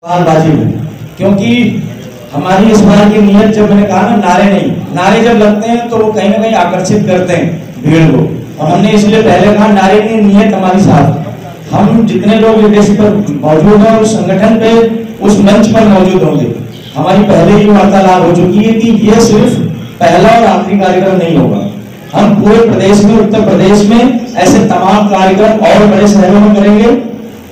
बाजी में, क्योंकि हमारी इस बार की नियत, जब मैंने कहा ना नारे नहीं, नारे जब लगते हैं तो वो कहीं ना कहीं आकर्षित करते हैं भीड़ को, और हमने इसलिए पहले कहा नारे नहीं, नियत हमारी साथ। हम जितने लोग इस पर मौजूद हैं उस संगठन पे, उस मंच पर मौजूद होंगे। हमारी पहले ही वार्तालाप हो चुकी है कि ये सिर्फ पहला और आखिरी कार्यक्रम नहीं होगा। हम पूरे प्रदेश में, उत्तर प्रदेश में ऐसे तमाम कार्यक्रम और बड़े शहरों में करेंगे,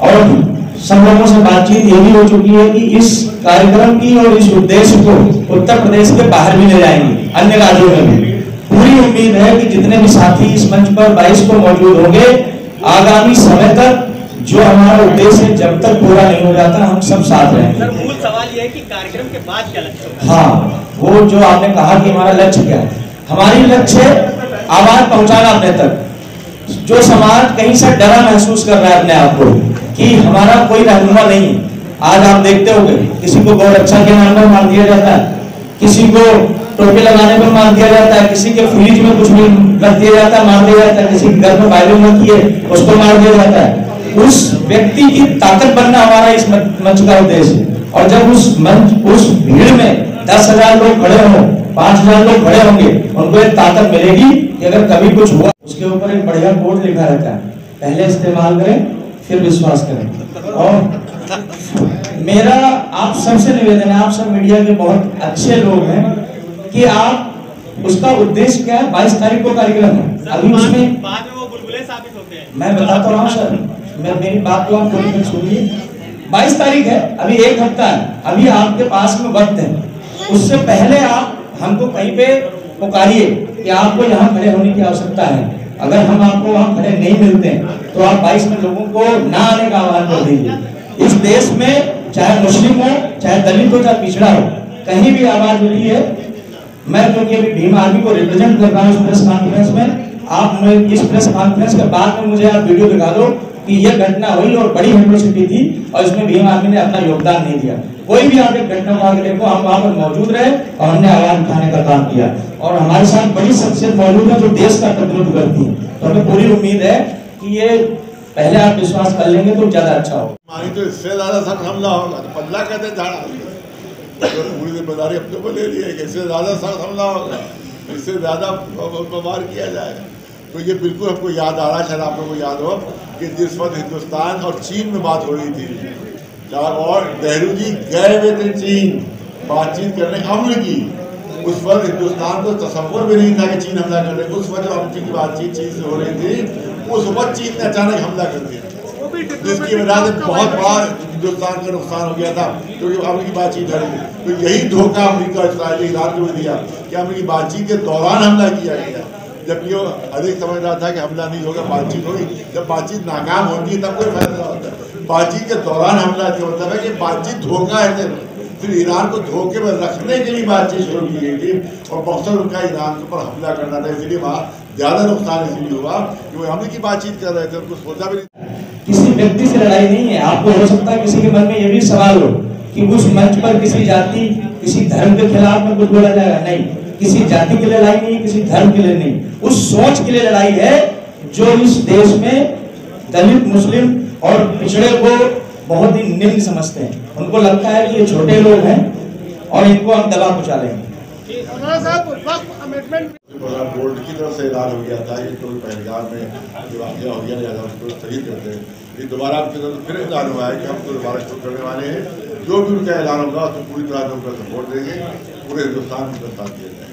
और सब लोगों से बातचीत ये भी हो चुकी है कि इस कार्यक्रम की और इस उद्देश्य को उत्तर प्रदेश के बाहर भी ले जाएंगे, अन्य राज्यों में भी। पूरी उम्मीद है कि जितने भी साथी इस मंच पर 22 को मौजूद होंगे, आगामी समय तक जो हमारा उद्देश्य जब तक पूरा नहीं हो जाता, हम सब साथ रहेंगे। सर, मूल सवाल यह है कि कार्यक्रम के बाद क्या लक्ष्य होगा? हाँ, वो जो आपने कहा कि हमारा लक्ष्य क्या है, हमारी लक्ष्य आवाज पहुंचाना अपने तक। जो समाज कहीं से डरा महसूस कर रहा है अपने आप को कि हमारा कोई रहनुमा नहीं, आज आप देखते होंगे किसी को गौरक्षा के नाम पर मार दिया जाता है, किसी को टोपी लगाने पर मार दिया जाता है, किसी के फ्रिज में कुछ भी रख दिया जाता है, मार दिया जाता है, किसी के घर में वायलिन रखी है उसको मार दिया जाता है। उस व्यक्ति की ताकत बनना हमारा इस मंच का उद्देश्य है। और जब उस मंच, उस भीड़ में 10,000 लोग खड़े हों, 5,000 लोग खड़े होंगे, उनको एक ताकत मिलेगी कि अगर कभी कुछ हुआ, उसके ऊपर एक बढ़िया कोड लिखा रहता है, पहले इस्तेमाल करें फिर विश्वास करें। और मेरा आप सबसे निवेदन है, आप सब मीडिया के बहुत अच्छे लोग हैं, कि आप उसका उद्देश्य क्या है। 22 तारीख को कार्यक्रम है, अभी उसमें बाद में वो बुलबुले साबित होते हैं। मैं बताता हूँ सर, मेरी बात को आप पूरी सुनिए। 22 तारीख है, अभी 1 हफ्ता है, अभी आपके पास में वक्त है। उससे पहले आप हमको कहीं पे पुकारिए कि आपको यहाँ खड़े होने की आवश्यकता है। अगर हम आपको वहाँ खड़े नहीं मिलते तो आप 22 में लोगों को ना आने का आह्वान कर दीजिए। इस देश में चाहे मुस्लिम हो, चाहे दलित हो, चाहे पिछड़ा हो, कहीं भी आवाज उठी है। मैं क्योंकि अभी भीम आर्मी को रिप्रेजेंट कर रहा हूँ इस प्रेस कॉन्फ्रेंस में, आप इस प्रेस कॉन्फ्रेंस के बाद में मुझे आप वीडियो दिखा दो कि यह घटना हुई और बड़ी यूनिवर्सिटी थी और इसमें भीम आर्मी ने अपना योगदान नहीं दिया। कोई भी आप एक घटना को आगे देखो, हम वहां पर मौजूद रहे और हमने आवाज उठाने का काम किया, और हमारे साथ बड़ी शख्सियत मौजूद है जो देश का प्रतिनिधित्व करती है। तो हमें पूरी उम्मीद है कि ये पहले आप विश्वास कर लेंगे तो ज्यादा अच्छा हो। हमारी तो इससे ज्यादा सख्त हमला होगा तो बदला कहते झाड़ा, तो पूरी जिम्मेदारी अपने को ले लिए कि इससे ज्यादा सख्त हमला होगा, इससे ज्यादा वार किया जाएगा। तो ये बिल्कुल हमको याद आ रहा है, शायद आप लोगों को याद हो कि जिस वक्त हिंदुस्तान और चीन में बात हो रही थी, और नेहरू जी गए हुए थे चीन बातचीत करने अम्ल की, उस वक्त हिंदुस्तान को तसव्वुर भी नहीं था कि चीन हमला कर रहे। उस वक्त जब अमृत की बातचीत चीन से हो रही थी, उस वक्त चीन ने अचानक हमला कर दिया, जिसकी वजह से बहुत बड़ा हिंदुस्तान का नुकसान हो गया था, क्योंकि अमृत की बातचीत हो रही थी। तो यही धोखा अमरीका इसराइल ईरान को दिया कि अमृत की बातचीत के दौरान हमला किया गया, जबकि वो अधिक समझ रहा था कि हमला नहीं होगा, बातचीत होगी। जब बातचीत नाकाम होती है तब कोई फैसला होता है, बातचीत के दौरान हमला किया मतलब है कि बातचीत धोखा है। फिर ईरान को धोखे में रखने के लिए बातचीत शुरू की गई थी, और मकसद उनका ईरान के ऊपर हमला करना था। इसलिए वहाँ ज्यादा नुकसान इसलिए हुआ कि वो हमले की बातचीत कर रहे थे, उनको सोचा भी नहीं। किसी व्यक्ति से लड़ाई नहीं है। आपको हो सकता है किसी के मन में ये भी सवाल हो कि उस मंच पर किसी जाति, किसी धर्म के खिलाफ में कुछ बोला जाएगा, नहीं, किसी जाति के लिए लड़ाई नहीं, किसी धर्म के लिए नहीं, उस सोच के लिए लड़ाई है जो इस देश में दलित, मुस्लिम और पिछड़े को बहुत ही निम्न समझते हैं। उनको लगता है कि ये छोटे लोग हैं और इनको हम दबा पहुंचा लेंगे। बोर्ड की तरफ से ऐलान हो गया था कि तो पहलगाम में जो वाक़या हो गया, लिहाजा उसको सही करते हैं। ये दोबारा आपकी तरफ फिर ऐलान हुआ है कि हम तो दोबारा शुरू करने वाले हैं। जो भी उनका ऐलान होगा तो पूरी तरह से उनका सपोर्ट देंगे, पूरे हिंदुस्तान का साथ दिया जाएगा।